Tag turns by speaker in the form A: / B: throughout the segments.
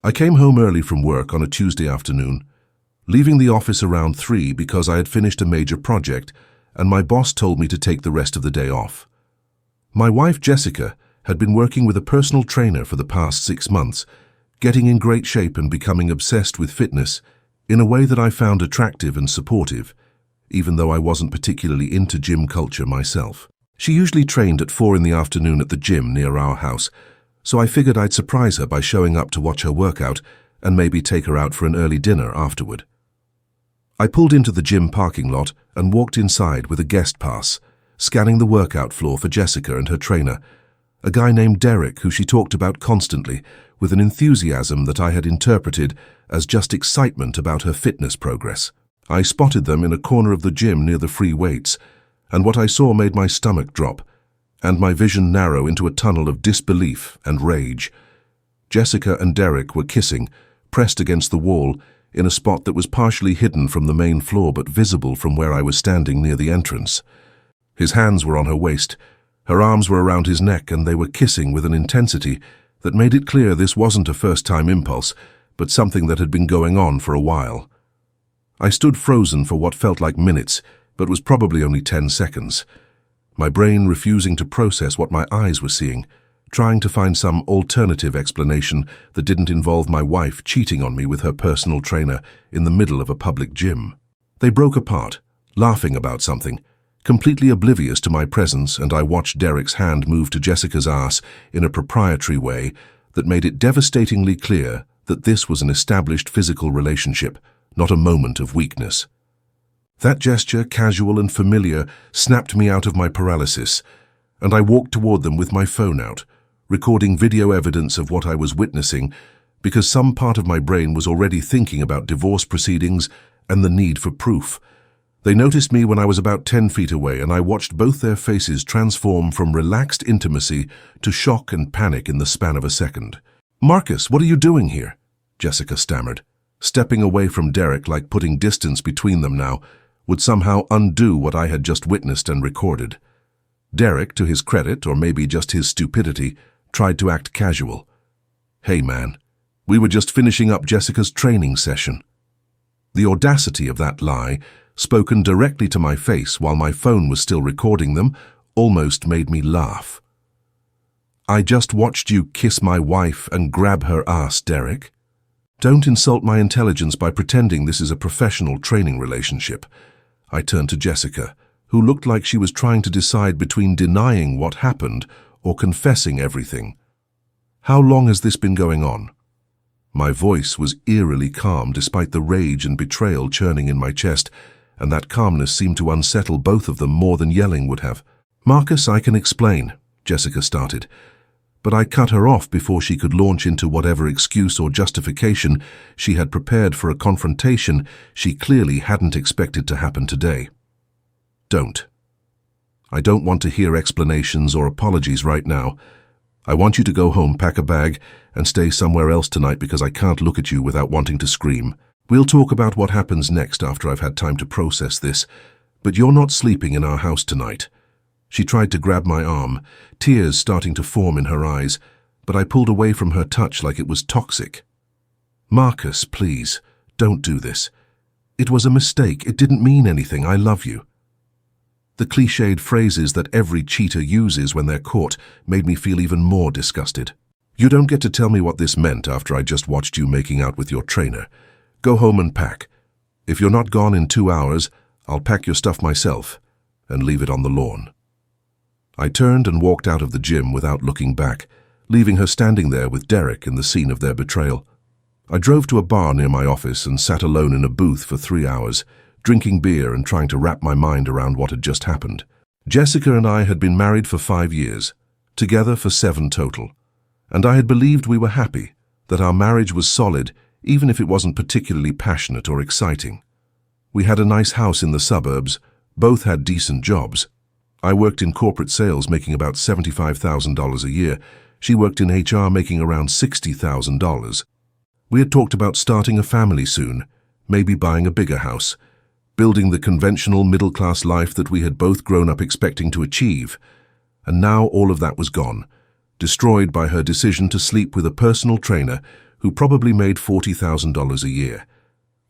A: I came home early from work on a Tuesday afternoon, leaving the office around 3 because I had finished a major project and my boss told me to take the rest of the day off. My wife Jessica had been working with a personal trainer for the past 6 months, getting in great shape and becoming obsessed with fitness in a way that I found attractive and supportive, even though I wasn't particularly into gym culture myself. She usually trained at 4 in the afternoon at the gym near our house, so I figured I'd surprise her by showing up to watch her workout and maybe take her out for an early dinner afterward. I pulled into the gym parking lot and walked inside with a guest pass, scanning the workout floor for Jessica and her trainer, a guy named Derek who she talked about constantly with an enthusiasm that I had interpreted as just excitement about her fitness progress. I spotted them in a corner of the gym near the free weights, and what I saw made my stomach drop and my vision narrow into a tunnel of disbelief and rage. Jessica and Derek were kissing, pressed against the wall, in a spot that was partially hidden from the main floor but visible from where I was standing near the entrance. His hands were on her waist, her arms were around his neck, and they were kissing with an intensity that made it clear this wasn't a first-time impulse, but something that had been going on for a while. I stood frozen for what felt like minutes, but was probably only 10 seconds. My brain refusing to process what my eyes were seeing, trying to find some alternative explanation that didn't involve my wife cheating on me with her personal trainer in the middle of a public gym. They broke apart, laughing about something, completely oblivious to my presence, and I watched Derek's hand move to Jessica's ass in a proprietary way that made it devastatingly clear that this was an established physical relationship, not a moment of weakness. That gesture, casual and familiar, snapped me out of my paralysis, and I walked toward them with my phone out, recording video evidence of what I was witnessing, because some part of my brain was already thinking about divorce proceedings and the need for proof. They noticed me when I was about 10 feet away, and I watched both their faces transform from relaxed intimacy to shock and panic in the span of a second. "Marcus, what are you doing here?" Jessica stammered. Stepping away from Derek, like putting distance between them now, would somehow undo what I had just witnessed and recorded. Derek, to his credit, or maybe just his stupidity, tried to act casual. "Hey man, we were just finishing up Jessica's training session." The audacity of that lie, spoken directly to my face while my phone was still recording them, almost made me laugh. "I just watched you kiss my wife and grab her ass, Derek. Don't insult my intelligence by pretending this is a professional training relationship." I turned to Jessica, who looked like she was trying to decide between denying what happened or confessing everything. "How long has this been going on?" My voice was eerily calm despite the rage and betrayal churning in my chest, and that calmness seemed to unsettle both of them more than yelling would have. "Marcus, I can explain," Jessica started, but I cut her off before she could launch into whatever excuse or justification she had prepared for a confrontation she clearly hadn't expected to happen today. "Don't. I don't want to hear explanations or apologies right now. I want you to go home, pack a bag, and stay somewhere else tonight because I can't look at you without wanting to scream. We'll talk about what happens next after I've had time to process this, but you're not sleeping in our house tonight." She tried to grab my arm, tears starting to form in her eyes, but I pulled away from her touch like it was toxic. "Marcus, please, don't do this. It was a mistake. It didn't mean anything. I love you." The cliched phrases that every cheater uses when they're caught made me feel even more disgusted. "You don't get to tell me what this meant after I just watched you making out with your trainer. Go home and pack. If you're not gone in 2 hours, I'll pack your stuff myself and leave it on the lawn." I turned and walked out of the gym without looking back, leaving her standing there with Derek in the scene of their betrayal. I drove to a bar near my office and sat alone in a booth for 3 hours, drinking beer and trying to wrap my mind around what had just happened. Jessica and I had been married for 5 years, together for 7 total, and I had believed we were happy, that our marriage was solid even if it wasn't particularly passionate or exciting. We had a nice house in the suburbs, both had decent jobs. I worked in corporate sales making about $75,000 a year. She worked in HR making around $60,000. We had talked about starting a family soon, maybe buying a bigger house, building the conventional middle-class life that we had both grown up expecting to achieve. And now all of that was gone, destroyed by her decision to sleep with a personal trainer who probably made $40,000 a year,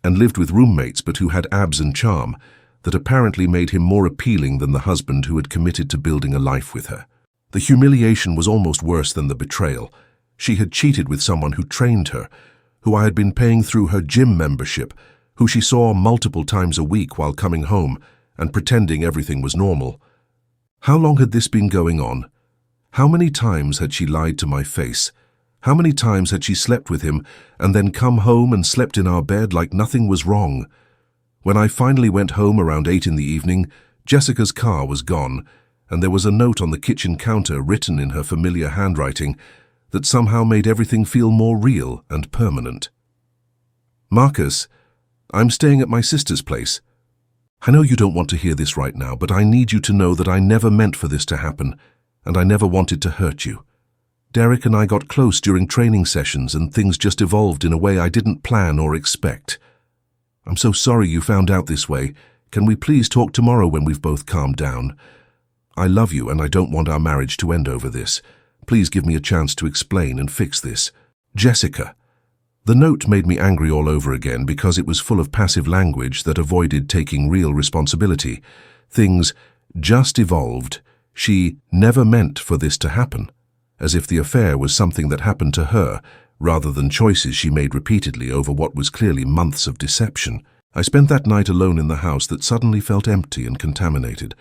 A: and lived with roommates but who had abs and charm that apparently made him more appealing than the husband who had committed to building a life with her. The humiliation was almost worse than the betrayal. She had cheated with someone who trained her, who I had been paying through her gym membership, who she saw multiple times a week while coming home and pretending everything was normal. How long had this been going on? How many times had she lied to my face? How many times had she slept with him and then come home and slept in our bed like nothing was wrong? When I finally went home around 8 in the evening, Jessica's car was gone, and there was a note on the kitchen counter written in her familiar handwriting that somehow made everything feel more real and permanent. Marcus, I'm staying at my sister's place. I know you don't want to hear this right now, but I need you to know that I never meant for this to happen, and I never wanted to hurt you. Derek and I got close during training sessions, and things just evolved in a way I didn't plan or expect. I'm so sorry you found out this way. Can we please talk tomorrow when we've both calmed down? I love you and I don't want our marriage to end over this. Please give me a chance to explain and fix this. Jessica. The note made me angry all over again because it was full of passive language that avoided taking real responsibility. Things just evolved. She never meant for this to happen, as if the affair was something that happened to her, rather than choices she made repeatedly over what was clearly months of deception. I spent that night alone in the house that suddenly felt empty and contaminated,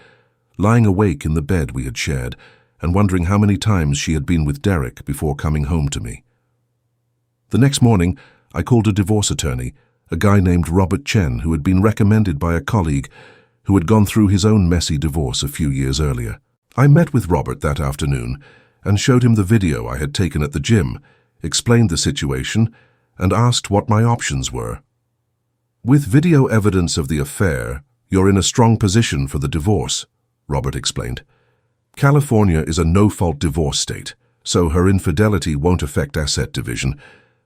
A: lying awake in the bed we had shared and wondering how many times she had been with Derek before coming home to me. The next morning, I called a divorce attorney, a guy named Robert Chen, who had been recommended by a colleague who had gone through his own messy divorce a few years earlier. I met with Robert that afternoon and showed him the video I had taken at the gym, explained the situation, and asked what my options were. With video evidence of the affair, you're in a strong position for the divorce, Robert explained. California is a no-fault divorce state, so her infidelity won't affect asset division,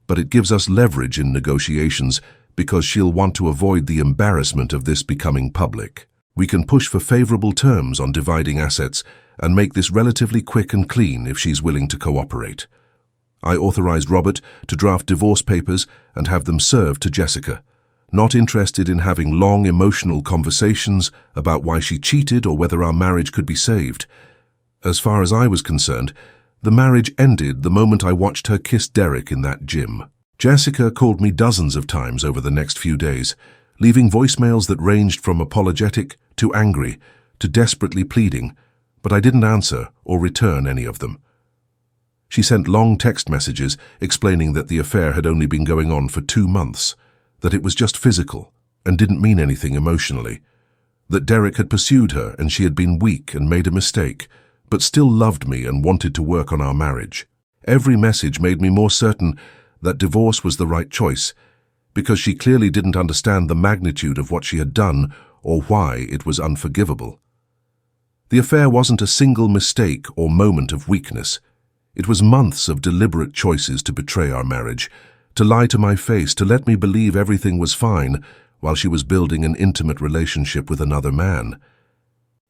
A: but it gives us leverage in negotiations because she'll want to avoid the embarrassment of this becoming public. We can push for favorable terms on dividing assets and make this relatively quick and clean if she's willing to cooperate. I authorized Robert to draft divorce papers and have them served to Jessica, not interested in having long emotional conversations about why she cheated or whether our marriage could be saved. As far as I was concerned, the marriage ended the moment I watched her kiss Derek in that gym. Jessica called me dozens of times over the next few days, leaving voicemails that ranged from apologetic to angry to desperately pleading, but I didn't answer or return any of them. She sent long text messages explaining that the affair had only been going on for 2 months, that it was just physical and didn't mean anything emotionally, that Derek had pursued her and she had been weak and made a mistake, but still loved me and wanted to work on our marriage. Every message made me more certain that divorce was the right choice, because she clearly didn't understand the magnitude of what she had done or why it was unforgivable. The affair wasn't a single mistake or moment of weakness. It was months of deliberate choices to betray our marriage, to lie to my face, to let me believe everything was fine while she was building an intimate relationship with another man.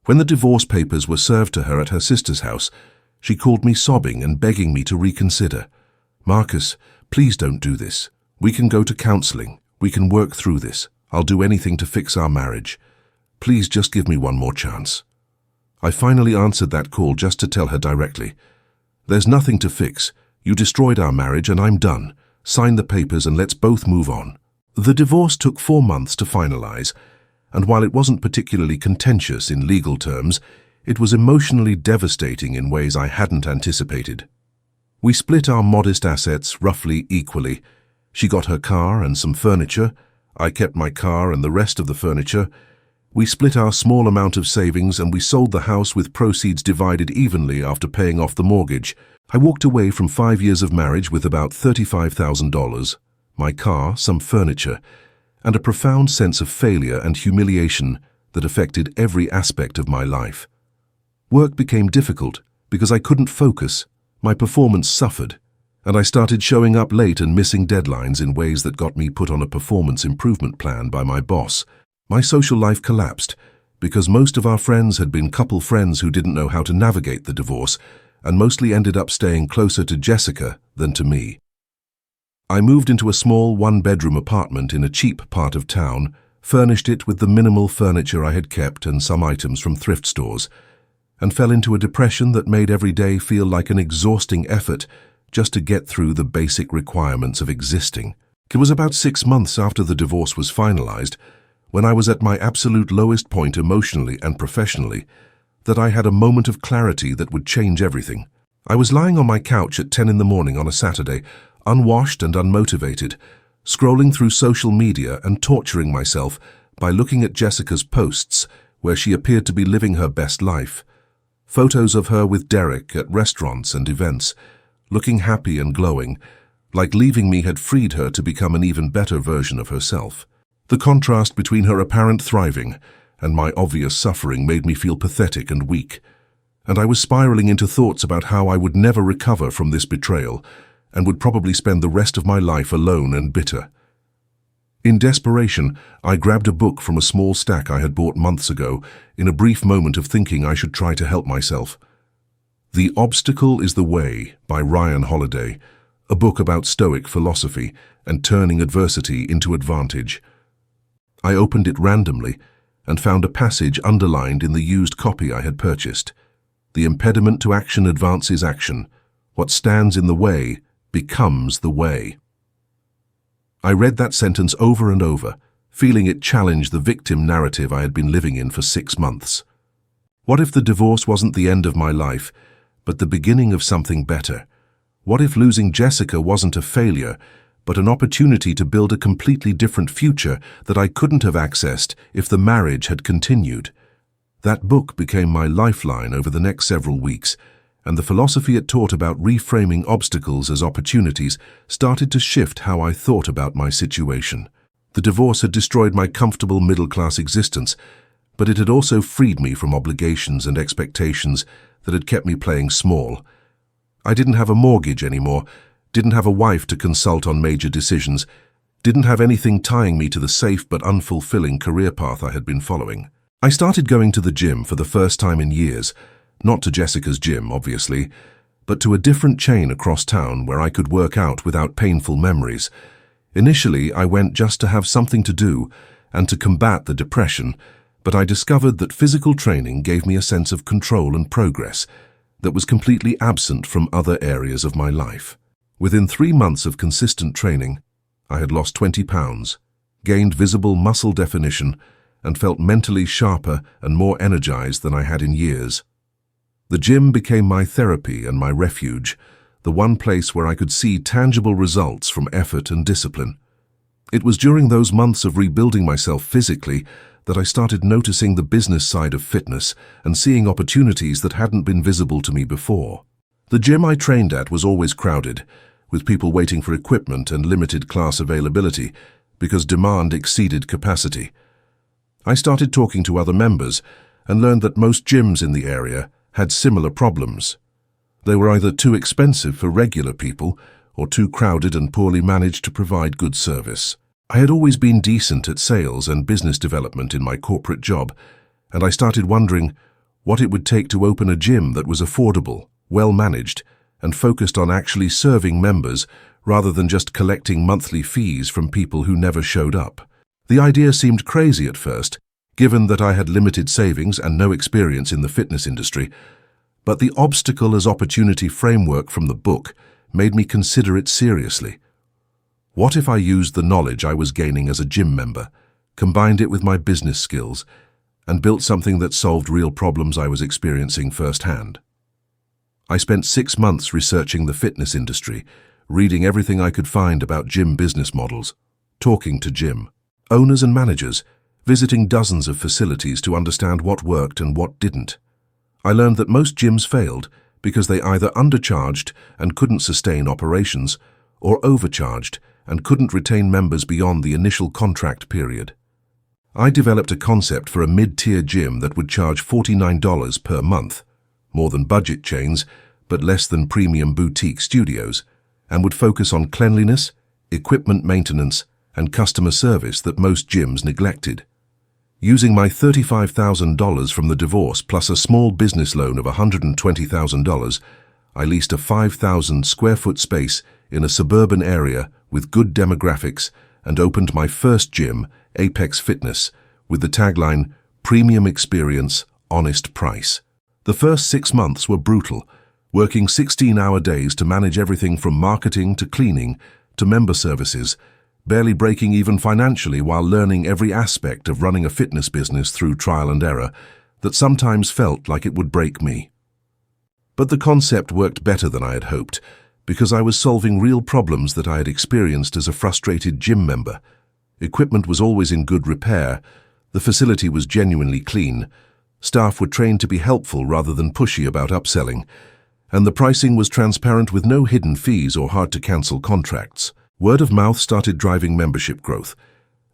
A: When the divorce papers were served to her at her sister's house, she called me sobbing and begging me to reconsider. Marcus, please don't do this. We can go to counseling. We can work through this. I'll do anything to fix our marriage. Please just give me one more chance. I finally answered that call just to tell her directly, there's nothing to fix. You destroyed our marriage and I'm done. Sign the papers and let's both move on. The divorce took 4 months to finalize, and while it wasn't particularly contentious in legal terms, it was emotionally devastating in ways I hadn't anticipated. We split our modest assets roughly equally. She got her car and some furniture. I kept my car and the rest of the furniture. We split our small amount of savings and we sold the house with proceeds divided evenly after paying off the mortgage. I walked away from 5 years of marriage with about $35,000, my car, some furniture, and a profound sense of failure and humiliation that affected every aspect of my life. Work became difficult because I couldn't focus. My performance suffered, and I started showing up late and missing deadlines in ways that got me put on a performance improvement plan by my boss. My social life collapsed because most of our friends had been couple friends who didn't know how to navigate the divorce and mostly ended up staying closer to Jessica than to me. I moved into a small one-bedroom apartment in a cheap part of town, furnished it with the minimal furniture I had kept and some items from thrift stores, and fell into a depression that made every day feel like an exhausting effort just to get through the basic requirements of existing. It was about 6 months after the divorce was finalized, when I was at my absolute lowest point emotionally and professionally, that I had a moment of clarity that would change everything. I was lying on my couch at 10 in the morning on a Saturday, unwashed and unmotivated, scrolling through social media and torturing myself by looking at Jessica's posts where she appeared to be living her best life. Photos of her with Derek at restaurants and events, looking happy and glowing, like leaving me had freed her to become an even better version of herself. The contrast between her apparent thriving and my obvious suffering made me feel pathetic and weak, and I was spiraling into thoughts about how I would never recover from this betrayal and would probably spend the rest of my life alone and bitter. In desperation, I grabbed a book from a small stack I had bought months ago in a brief moment of thinking I should try to help myself. The Obstacle is the Way by Ryan Holiday, a book about Stoic philosophy and turning adversity into advantage. I opened it randomly and found a passage underlined in the used copy I had purchased. The impediment to action advances action. What stands in the way becomes the way. I read that sentence over and over, feeling it challenge the victim narrative I had been living in for 6 months. What if the divorce wasn't the end of my life, but the beginning of something better? What if losing Jessica wasn't a failure, but an opportunity to build a completely different future that I couldn't have accessed if the marriage had continued? That book became my lifeline over the next several weeks, and the philosophy it taught about reframing obstacles as opportunities started to shift how I thought about my situation. The divorce had destroyed my comfortable middle-class existence, but it had also freed me from obligations and expectations that had kept me playing small. I didn't have a mortgage anymore, didn't have a wife to consult on major decisions, didn't have anything tying me to the safe but unfulfilling career path I had been following. I started going to the gym for the first time in years, not to Jessica's gym, obviously, but to a different chain across town where I could work out without painful memories. Initially, I went just to have something to do and to combat the depression, but I discovered that physical training gave me a sense of control and progress that was completely absent from other areas of my life. Within 3 months of consistent training, I had lost 20 pounds, gained visible muscle definition, and felt mentally sharper and more energized than I had in years. The gym became my therapy and my refuge, the one place where I could see tangible results from effort and discipline. It was during those months of rebuilding myself physically that I started noticing the business side of fitness and seeing opportunities that hadn't been visible to me before. The gym I trained at was always crowded, with people waiting for equipment and limited class availability because demand exceeded capacity. I started talking to other members and learned that most gyms in the area had similar problems. They were either too expensive for regular people or too crowded and poorly managed to provide good service. I had always been decent at sales and business development in my corporate job, and I started wondering what it would take to open a gym that was affordable, well-managed, and focused on actually serving members rather than just collecting monthly fees from people who never showed up. The idea seemed crazy at first, given that I had limited savings and no experience in the fitness industry, but the obstacle as opportunity framework from the book made me consider it seriously. What if I used the knowledge I was gaining as a gym member, combined it with my business skills, and built something that solved real problems I was experiencing firsthand? I spent 6 months researching the fitness industry, reading everything I could find about gym business models, talking to gym owners and managers, visiting dozens of facilities to understand what worked and what didn't. I learned that most gyms failed because they either undercharged and couldn't sustain operations, or overcharged and couldn't retain members beyond the initial contract period. I developed a concept for a mid-tier gym that would charge $49 per month, more than budget chains, but less than premium boutique studios, and would focus on cleanliness, equipment maintenance, and customer service that most gyms neglected. Using my $35,000 from the divorce plus a small business loan of $120,000, I leased a 5,000 square foot space in a suburban area with good demographics, and opened my first gym, Apex Fitness, with the tagline, "Premium Experience, Honest Price." The first 6 months were brutal, working 16-hour days to manage everything from marketing to cleaning to member services, barely breaking even financially while learning every aspect of running a fitness business through trial and error that sometimes felt like it would break me. But the concept worked better than I had hoped, because I was solving real problems that I had experienced as a frustrated gym member. Equipment was always in good repair, the facility was genuinely clean, staff were trained to be helpful rather than pushy about upselling, and the pricing was transparent with no hidden fees or hard-to-cancel contracts. Word of mouth started driving membership growth,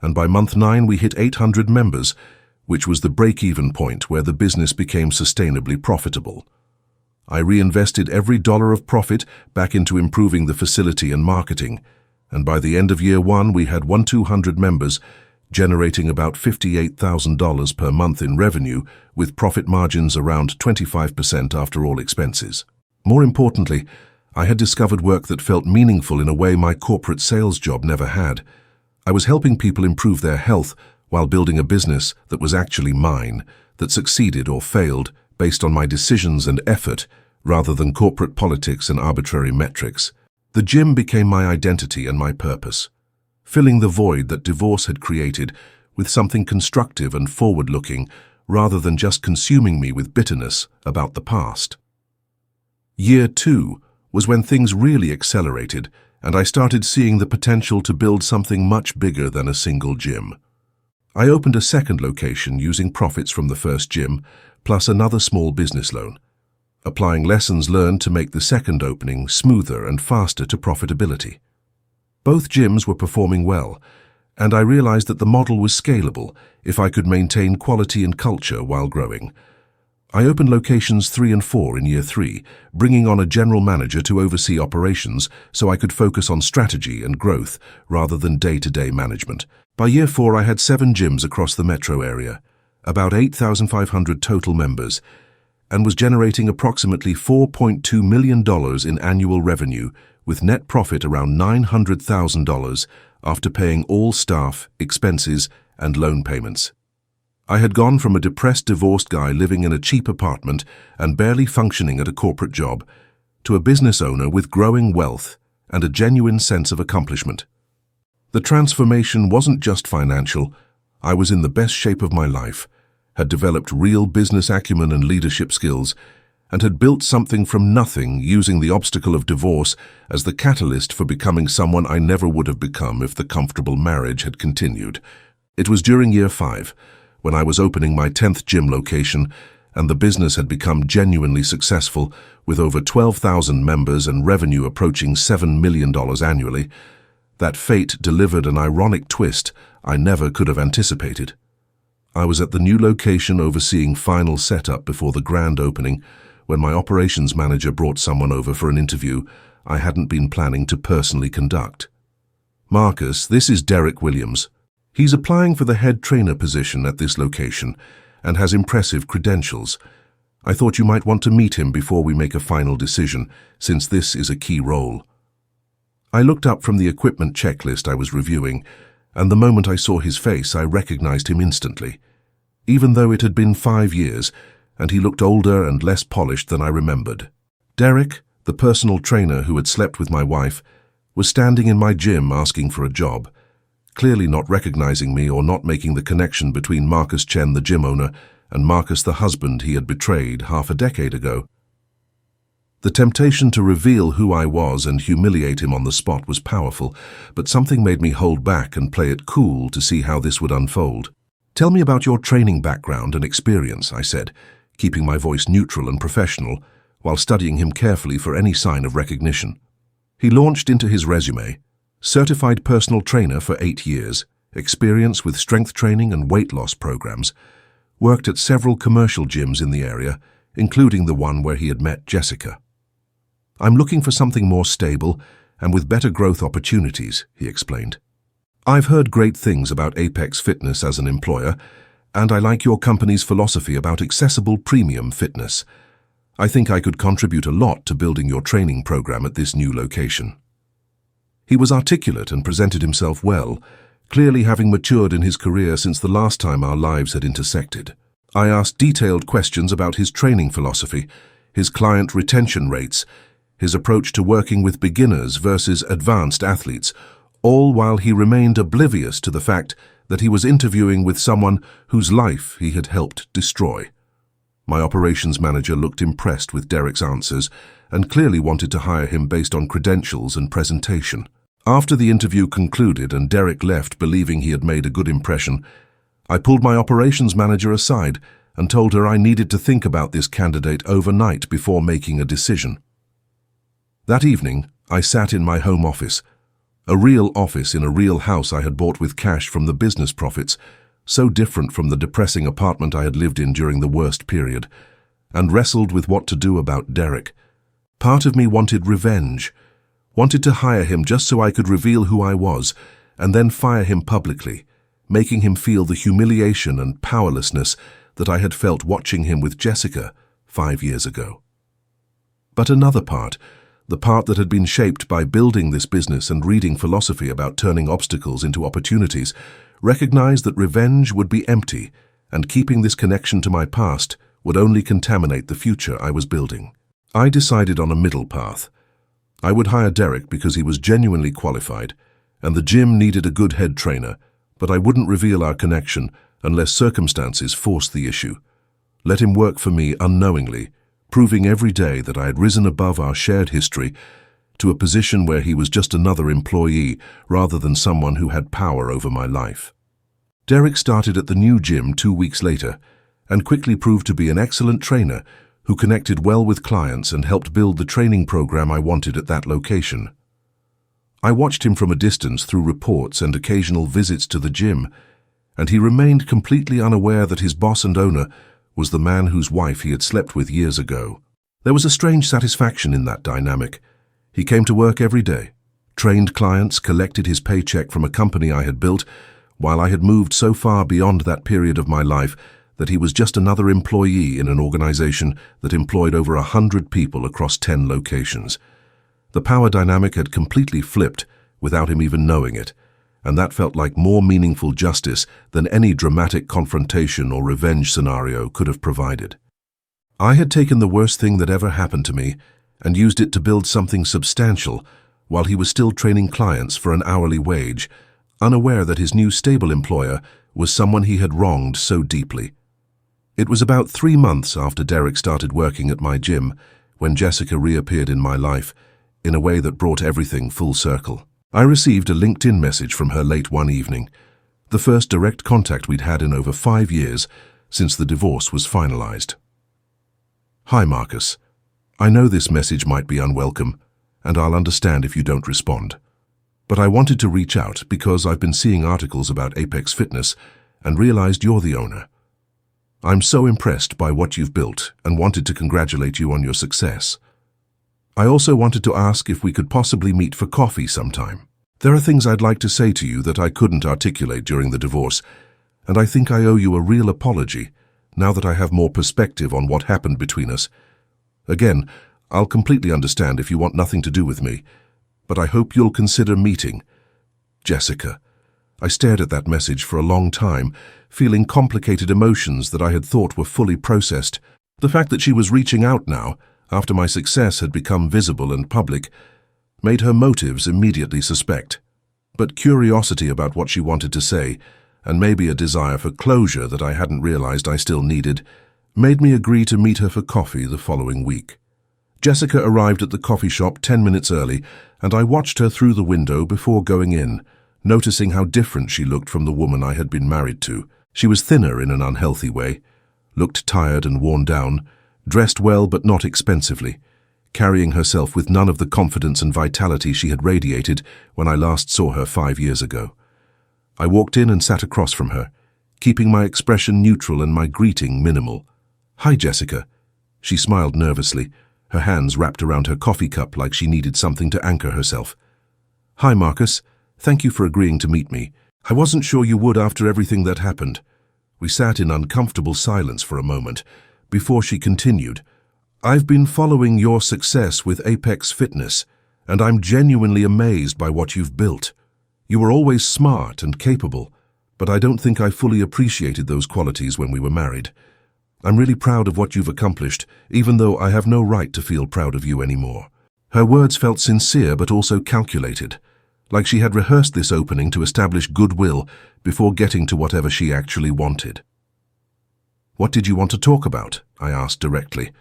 A: and by month 9 we hit 800 members, which was the break-even point where the business became sustainably profitable. I reinvested every dollar of profit back into improving the facility and marketing, and by the end of year 1 we had 200 members, generating about $58,000 per month in revenue, with profit margins around 25% after all expenses. More importantly, I had discovered work that felt meaningful in a way my corporate sales job never had. I was helping people improve their health while building a business that was actually mine, that succeeded or failed based on my decisions and effort, rather than corporate politics and arbitrary metrics. The gym became my identity and my purpose, filling the void that divorce had created with something constructive and forward-looking, rather than just consuming me with bitterness about the past. Year 2 was when things really accelerated, and I started seeing the potential to build something much bigger than a single gym. I opened a second location using profits from the first gym, plus another small business loan, applying lessons learned to make the second opening smoother and faster to profitability. Both gyms were performing well, and I realized that the model was scalable if I could maintain quality and culture while growing. I opened locations 3 and 4 in year 3, bringing on a general manager to oversee operations so I could focus on strategy and growth rather than day-to-day management. By year 4, I had 7 gyms across the metro area, about 8,500 total members, and was generating approximately $4.2 million in annual revenue, with net profit around $900,000 after paying all staff, expenses, and loan payments. I had gone from a depressed divorced guy living in a cheap apartment and barely functioning at a corporate job to a business owner with growing wealth and a genuine sense of accomplishment. The transformation wasn't just financial. I was in the best shape of my life, had developed real business acumen and leadership skills, and had built something from nothing using the obstacle of divorce as the catalyst for becoming someone I never would have become if the comfortable marriage had continued. It was during year 5, when I was opening my 10th gym location, and the business had become genuinely successful, with over 12,000 members and revenue approaching $7 million annually, that fate delivered an ironic twist I never could have anticipated. I was at the new location overseeing final setup before the grand opening when my operations manager brought someone over for an interview I hadn't been planning to personally conduct. "Marcus, this is Derek Williams. He's applying for the head trainer position at this location and has impressive credentials. I thought you might want to meet him before we make a final decision, since this is a key role." I looked up from the equipment checklist I was reviewing, and the moment I saw his face, I recognized him instantly. Even though it had been 5 years, and he looked older and less polished than I remembered. Derek, the personal trainer who had slept with my wife, was standing in my gym asking for a job, clearly not recognizing me or not making the connection between Marcus Chen, the gym owner, and Marcus, the husband he had betrayed half a decade ago. The temptation to reveal who I was and humiliate him on the spot was powerful, but something made me hold back and play it cool to see how this would unfold. "Tell me about your training background and experience," I said, keeping my voice neutral and professional, while studying him carefully for any sign of recognition. He launched into his resume: certified personal trainer for 8 years, experience with strength training and weight loss programs, worked at several commercial gyms in the area, including the one where he had met Jessica. "I'm looking for something more stable and with better growth opportunities," he explained. "I've heard great things about Apex Fitness as an employer, and I like your company's philosophy about accessible premium fitness. I think I could contribute a lot to building your training program at this new location." He was articulate and presented himself well, clearly having matured in his career since the last time our lives had intersected. I asked detailed questions about his training philosophy, his client retention rates, his approach to working with beginners versus advanced athletes, all while he remained oblivious to the fact that he was interviewing with someone whose life he had helped destroy. My operations manager looked impressed with Derek's answers and clearly wanted to hire him based on credentials and presentation. After the interview concluded and Derek left believing he had made a good impression, I pulled my operations manager aside and told her I needed to think about this candidate overnight before making a decision. That evening, I sat in my home office, a real office in a real house I had bought with cash from the business profits, so different from the depressing apartment I had lived in during the worst period, and wrestled with what to do about Derek. Part of me wanted revenge, wanted to hire him just so I could reveal who I was, and then fire him publicly, making him feel the humiliation and powerlessness that I had felt watching him with Jessica 5 years ago. But another part, the part that had been shaped by building this business and reading philosophy about turning obstacles into opportunities, recognized that revenge would be empty, and keeping this connection to my past would only contaminate the future I was building. I decided on a middle path. I would hire Derek because he was genuinely qualified, and the gym needed a good head trainer, but I wouldn't reveal our connection unless circumstances forced the issue. Let him work for me unknowingly, proving every day that I had risen above our shared history to a position where he was just another employee rather than someone who had power over my life. Derek started at the new gym 2 weeks later and quickly proved to be an excellent trainer who connected well with clients and helped build the training program I wanted at that location. I watched him from a distance through reports and occasional visits to the gym, and he remained completely unaware that his boss and owner was the man whose wife he had slept with years ago. There was a strange satisfaction in that dynamic. He came to work every day, trained clients, collected his paycheck from a company I had built, while I had moved so far beyond that period of my life that he was just another employee in an organization that employed over 100 people across 10 locations. The power dynamic had completely flipped without him even knowing it, and that felt like more meaningful justice than any dramatic confrontation or revenge scenario could have provided. I had taken the worst thing that ever happened to me and used it to build something substantial while he was still training clients for an hourly wage, unaware that his new stable employer was someone he had wronged so deeply. It was about 3 months after Derek started working at my gym when Jessica reappeared in my life in a way that brought everything full circle. I received a LinkedIn message from her late one evening, the first direct contact we'd had in over 5 years since the divorce was finalized. "Hi, Marcus. I know this message might be unwelcome, and I'll understand if you don't respond. But I wanted to reach out because I've been seeing articles about Apex Fitness and realized you're the owner. I'm so impressed by what you've built and wanted to congratulate you on your success. I also wanted to ask if we could possibly meet for coffee sometime. There are things I'd like to say to you that I couldn't articulate during the divorce, and I think I owe you a real apology now that I have more perspective on what happened between us. Again, I'll completely understand if you want nothing to do with me, but I hope you'll consider meeting. Jessica." I stared at that message for a long time, feeling complicated emotions that I had thought were fully processed. The fact that she was reaching out now, after my success had become visible and public, made her motives immediately suspect. But curiosity about what she wanted to say, and maybe a desire for closure that I hadn't realized I still needed, made me agree to meet her for coffee the following week. Jessica arrived at the coffee shop 10 minutes early, and I watched her through the window before going in, noticing how different she looked from the woman I had been married to. She was thinner in an unhealthy way, looked tired and worn down, dressed well but not expensively, carrying herself with none of the confidence and vitality she had radiated when I last saw her 5 years ago. I walked in and sat across from her, keeping my expression neutral and my greeting minimal. "Hi, Jessica." She smiled nervously, her hands wrapped around her coffee cup like she needed something to anchor herself. "Hi, Marcus. Thank you for agreeing to meet me. I wasn't sure you would after everything that happened." We sat in uncomfortable silence for a moment, before she continued, "I've been following your success with Apex Fitness, and I'm genuinely amazed by what you've built. You were always smart and capable, but I don't think I fully appreciated those qualities when we were married. I'm really proud of what you've accomplished, even though I have no right to feel proud of you anymore." Her words felt sincere but also calculated, like she had rehearsed this opening to establish goodwill before getting to whatever she actually wanted. "What did you want to talk about?" I asked directly,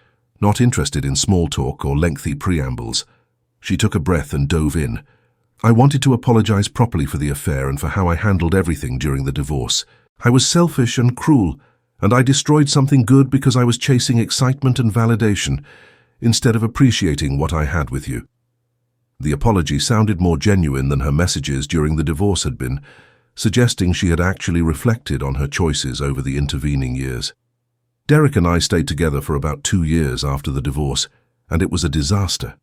A: not interested in small talk or lengthy preambles. She took a breath and dove in. "I wanted to apologize properly for the affair and for how I handled everything during the divorce. I was selfish and cruel, and I destroyed something good because I was chasing excitement and validation instead of appreciating what I had with you." The apology sounded more genuine than her messages during the divorce had been, suggesting she had actually reflected on her choices over the intervening years. Derek and I stayed together for about 2 years after the divorce, and it was a disaster.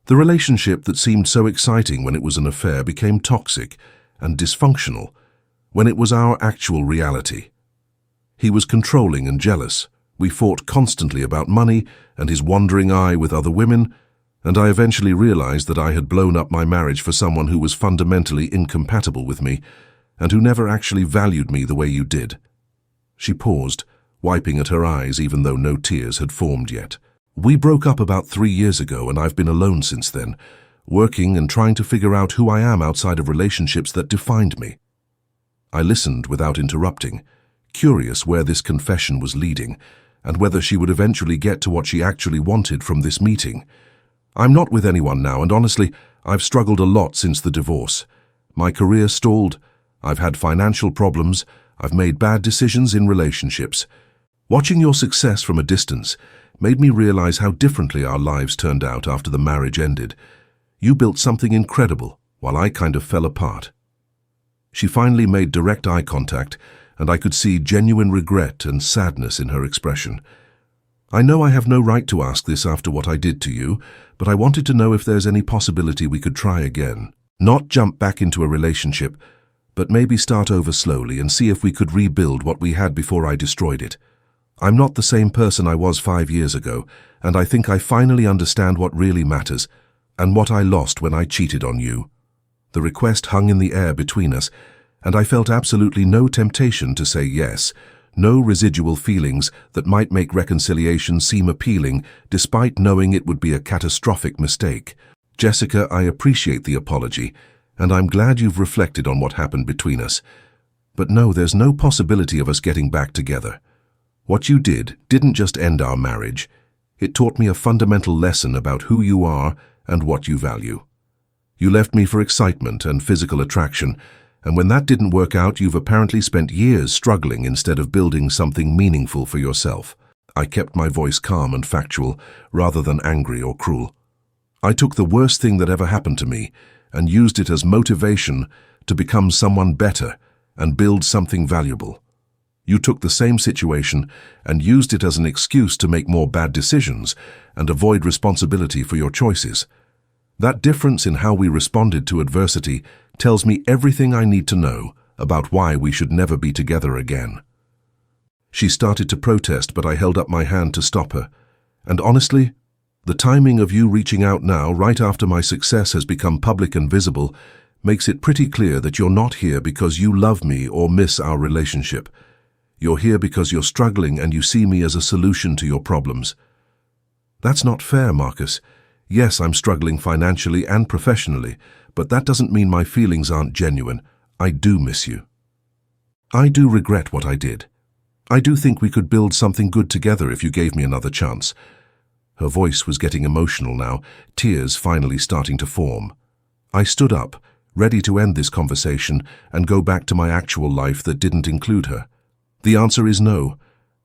A: The relationship that seemed so exciting when it was an affair became toxic and dysfunctional when it was our actual reality. He was controlling and jealous. We fought constantly about money and his wandering eye with other women, and I eventually realized that I had blown up my marriage for someone who was fundamentally incompatible with me and who never actually valued me the way you did. She paused, wiping at her eyes even though no tears had formed yet. "We broke up about 3 years ago, and I've been alone since then, working and trying to figure out who I am outside of relationships that defined me." I listened without interrupting, curious where this confession was leading, and whether she would eventually get to what she actually wanted from this meeting. "I'm not with anyone now, and honestly, I've struggled a lot since the divorce. My career stalled, I've had financial problems, I've made bad decisions in relationships. Watching your success from a distance made me realize how differently our lives turned out after the marriage ended. You built something incredible, while I kind of fell apart." She finally made direct eye contact, and I could see genuine regret and sadness in her expression. "I know I have no right to ask this after what I did to you, but I wanted to know if there's any possibility we could try again. Not jump back into a relationship, but maybe start over slowly and see if we could rebuild what we had before I destroyed it. I'm not the same person I was 5 years ago, and I think I finally understand what really matters and what I lost when I cheated on you." The request hung in the air between us, and I felt absolutely no temptation to say yes, no residual feelings that might make reconciliation seem appealing despite knowing it would be a catastrophic mistake. "Jessica, I appreciate the apology, and I'm glad you've reflected on what happened between us. But no, there's no possibility of us getting back together. What you didn't just end our marriage. It taught me a fundamental lesson about who you are and what you value. You left me for excitement and physical attraction, and when that didn't work out, you've apparently spent years struggling instead of building something meaningful for yourself." I kept my voice calm and factual, rather than angry or cruel. "I took the worst thing that ever happened to me and used it as motivation to become someone better and build something valuable. You took the same situation and used it as an excuse to make more bad decisions and avoid responsibility for your choices. That difference in how we responded to adversity tells me everything I need to know about why we should never be together again." She started to protest, but I held up my hand to stop her. "And honestly, the timing of you reaching out now, right after my success has become public and visible, makes it pretty clear that you're not here because you love me or miss our relationship. You're here because you're struggling and you see me as a solution to your problems." "That's not fair, Marcus. Yes, I'm struggling financially and professionally, but that doesn't mean my feelings aren't genuine. I do miss you. I do regret what I did. I do think we could build something good together if you gave me another chance." Her voice was getting emotional now, tears finally starting to form. I stood up, ready to end this conversation and go back to my actual life that didn't include her. "The answer is no.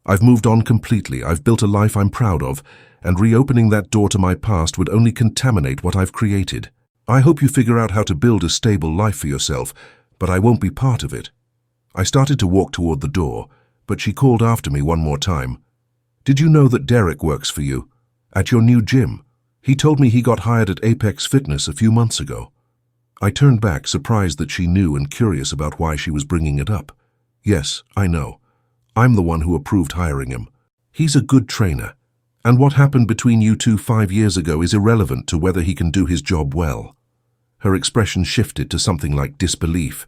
A: I've moved on completely. I've built a life I'm proud of, and reopening that door to my past would only contaminate what I've created. I hope you figure out how to build a stable life for yourself, but I won't be part of it." I started to walk toward the door, but she called after me one more time. "Did you know that Derek works for you? At your new gym? He told me he got hired at Apex Fitness a few months ago." I turned back, surprised that she knew and curious about why she was bringing it up. "Yes, I know. I'm the one who approved hiring him. He's a good trainer, And what happened between you two 5 years ago is irrelevant to whether he can do his job well. Her expression shifted to something like disbelief.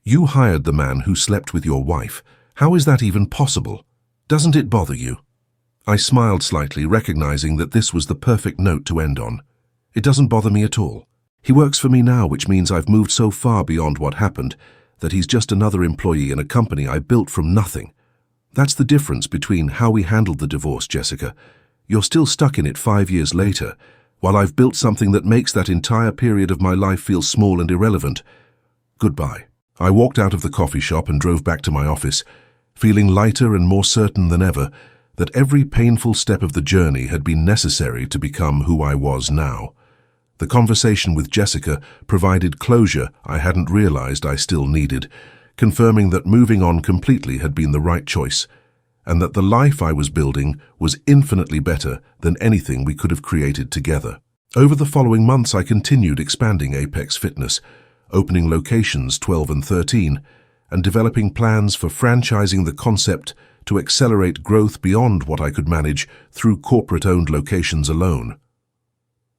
A: You hired the man who slept with your wife. How is that even possible? Doesn't it bother you? I smiled slightly, recognizing that this was the perfect note to end on. It doesn't bother me at all. He works for me now, which means I've moved so far beyond what happened that he's just another employee in a company I built from nothing. That's the difference between how we handled the divorce, Jessica. You're still stuck in it 5 years later, while I've built something that makes that entire period of my life feel small and irrelevant. Goodbye. I walked out of the coffee shop and drove back to my office, feeling lighter and more certain than ever that every painful step of the journey had been necessary to become who I was now. The conversation with Jessica provided closure I hadn't realized I still needed, confirming that moving on completely had been the right choice, and that the life I was building was infinitely better than anything we could have created together. Over the following months, I continued expanding Apex Fitness, opening locations 12 and 13, and developing plans for franchising the concept to accelerate growth beyond what I could manage through corporate-owned locations alone.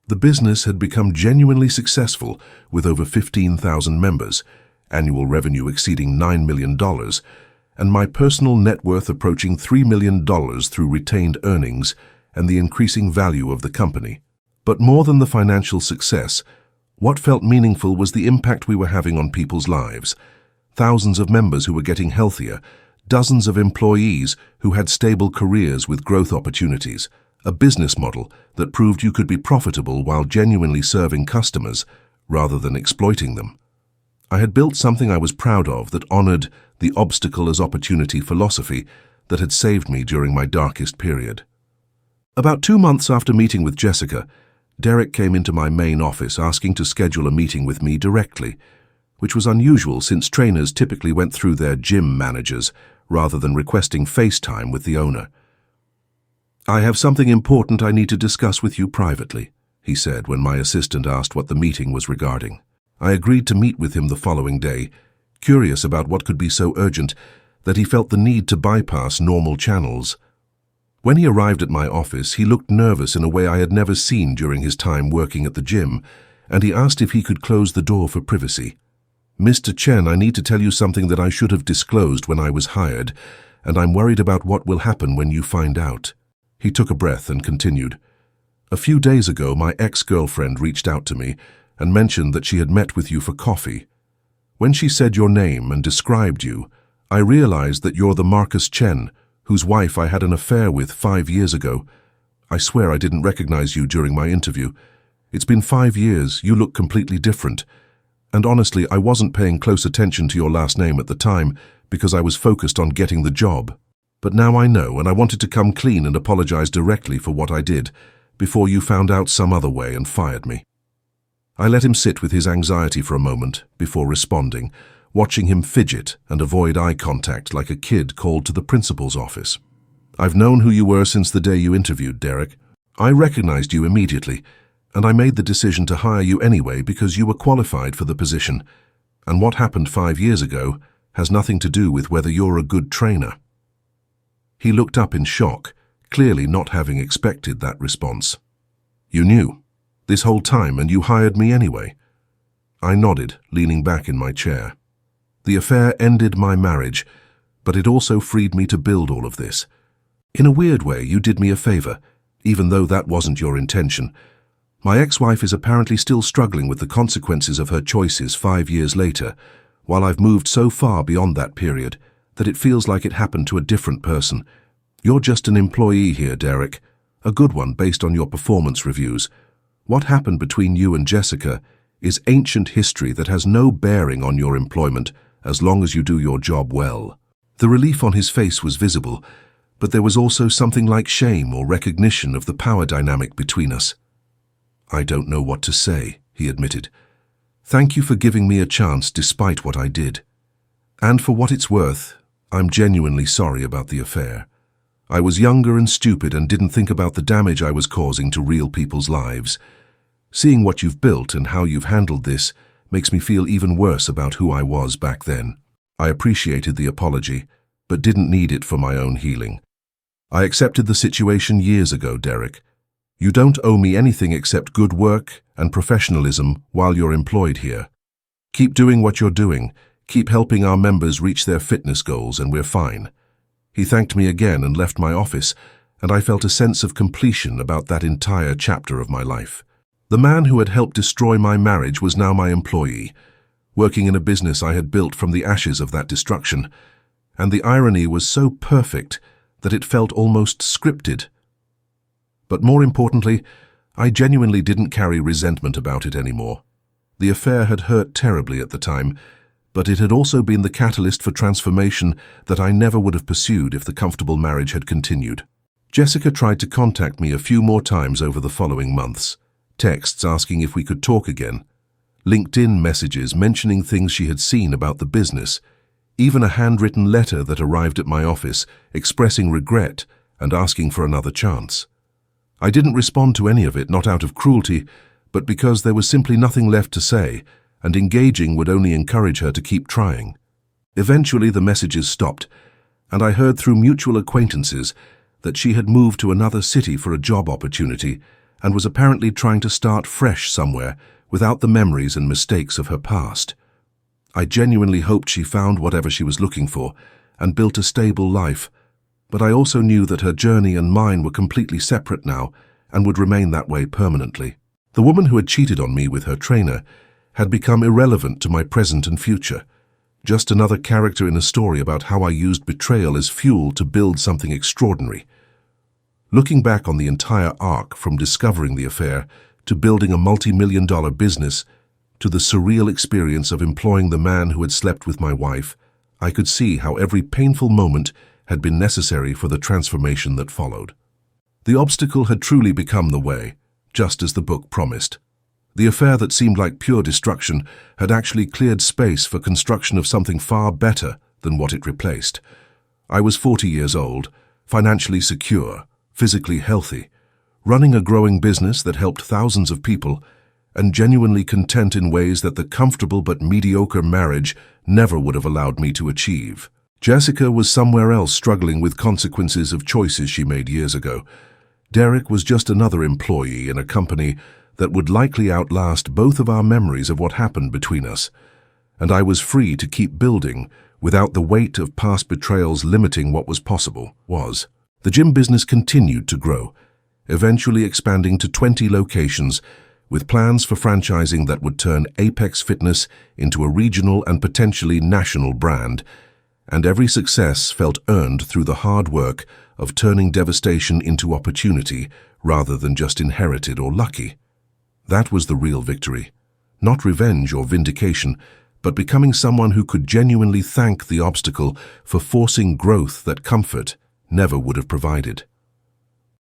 A: The business had become genuinely successful with over 15,000 members, annual revenue exceeding $9 million, and my personal net worth approaching $3 million through retained earnings and the increasing value of the company. But more than the financial success, what felt meaningful was the impact we were having on people's lives. Thousands of members who were getting healthier, dozens of employees who had stable careers with growth opportunities, a business model that proved you could be profitable while genuinely serving customers rather than exploiting them. I had built something I was proud of that honored the obstacle as opportunity philosophy that had saved me during my darkest period. About 2 months after meeting with Jessica, Derek came into my main office asking to schedule a meeting with me directly, which was unusual since trainers typically went through their gym managers rather than requesting FaceTime with the owner. "I have something important I need to discuss with you privately," he said when my assistant asked what the meeting was regarding. I agreed to meet with him the following day, curious about what could be so urgent that he felt the need to bypass normal channels. When he arrived at my office, he looked nervous in a way I had never seen during his time working at the gym, and he asked if he could close the door for privacy. "Mr. Chen, I need to tell you something that I should have disclosed when I was hired, and I'm worried about what will happen when you find out." He took a breath and continued. "A few days ago, my ex-girlfriend reached out to me and mentioned that she had met with you for coffee. When she said your name and described you, I realized that you're the Marcus Chen, whose wife I had an affair with 5 years ago. I swear I didn't recognize you during my interview. It's been 5 years, you look completely different. And honestly, I wasn't paying close attention to your last name at the time because I was focused on getting the job. But now I know, and I wanted to come clean and apologize directly for what I did before you found out some other way and fired me." I let him sit with his anxiety for a moment before responding, watching him fidget and avoid eye contact like a kid called to the principal's office. "I've known who you were since the day you interviewed, Derek. I recognized you immediately, and I made the decision to hire you anyway because you were qualified for the position. And what happened 5 years ago has nothing to do with whether you're a good trainer." He looked up in shock, clearly not having expected that response. "You knew this whole time, and you hired me anyway?" I nodded, leaning back in my chair. "The affair ended my marriage, but it also freed me to build all of this. In a weird way, you did me a favor, even though that wasn't your intention. My ex-wife is apparently still struggling with the consequences of her choices 5 years later, while I've moved so far beyond that period that it feels like it happened to a different person. You're just an employee here, Derek, a good one based on your performance reviews. What happened between you and Jessica is ancient history that has no bearing on your employment as long as you do your job well." The relief on his face was visible, but there was also something like shame or recognition of the power dynamic between us. "I don't know what to say," he admitted. "Thank you for giving me a chance despite what I did. And for what it's worth, I'm genuinely sorry about the affair. I was younger and stupid and didn't think about the damage I was causing to real people's lives. Seeing what you've built and how you've handled this makes me feel even worse about who I was back then. I appreciated the apology, but didn't need it for my own healing." I accepted the situation years ago, Derek. You don't owe me anything except good work and professionalism while you're employed here. Keep doing what you're doing. Keep helping our members reach their fitness goals and we're fine. He thanked me again and left my office, and I felt a sense of completion about that entire chapter of my life. The man who had helped destroy my marriage was now my employee, working in a business I had built from the ashes of that destruction, and the irony was so perfect that it felt almost scripted. But more importantly, I genuinely didn't carry resentment about it anymore. The affair had hurt terribly at the time, but it had also been the catalyst for transformation that I never would have pursued if the comfortable marriage had continued. Jessica tried to contact me a few more times over the following months, texts asking if we could talk again, LinkedIn messages mentioning things she had seen about the business, even a handwritten letter that arrived at my office expressing regret and asking for another chance. I didn't respond to any of it, not out of cruelty, but because there was simply nothing left to say, and engaging would only encourage her to keep trying. Eventually the messages stopped, and I heard through mutual acquaintances that she had moved to another city for a job opportunity and was apparently trying to start fresh somewhere without the memories and mistakes of her past. I genuinely hoped she found whatever she was looking for and built a stable life, but I also knew that her journey and mine were completely separate now and would remain that way permanently. The woman who had cheated on me with her trainer had become irrelevant to my present and future, just another character in a story about how I used betrayal as fuel to build something extraordinary. Looking back on the entire arc from discovering the affair to building a multi-million-dollar business to the surreal experience of employing the man who had slept with my wife, I could see how every painful moment had been necessary for the transformation that followed. The obstacle had truly become the way, just as the book promised. The affair that seemed like pure destruction had actually cleared space for construction of something far better than what it replaced. I was 40 years old, financially secure, physically healthy, running a growing business that helped thousands of people, and genuinely content in ways that the comfortable but mediocre marriage never would have allowed me to achieve. Jessica was somewhere else struggling with consequences of choices she made years ago. Derek was just another employee in a company that would likely outlast both of our memories of what happened between us, and I was free to keep building without the weight of past betrayals limiting what was possible. The gym business continued to grow, eventually expanding to 20 locations, with plans for franchising that would turn Apex Fitness into a regional and potentially national brand, and every success felt earned through the hard work of turning devastation into opportunity rather than just inherited or lucky. That was the real victory. Not revenge or vindication, but becoming someone who could genuinely thank the obstacle for forcing growth that comfort never would have provided.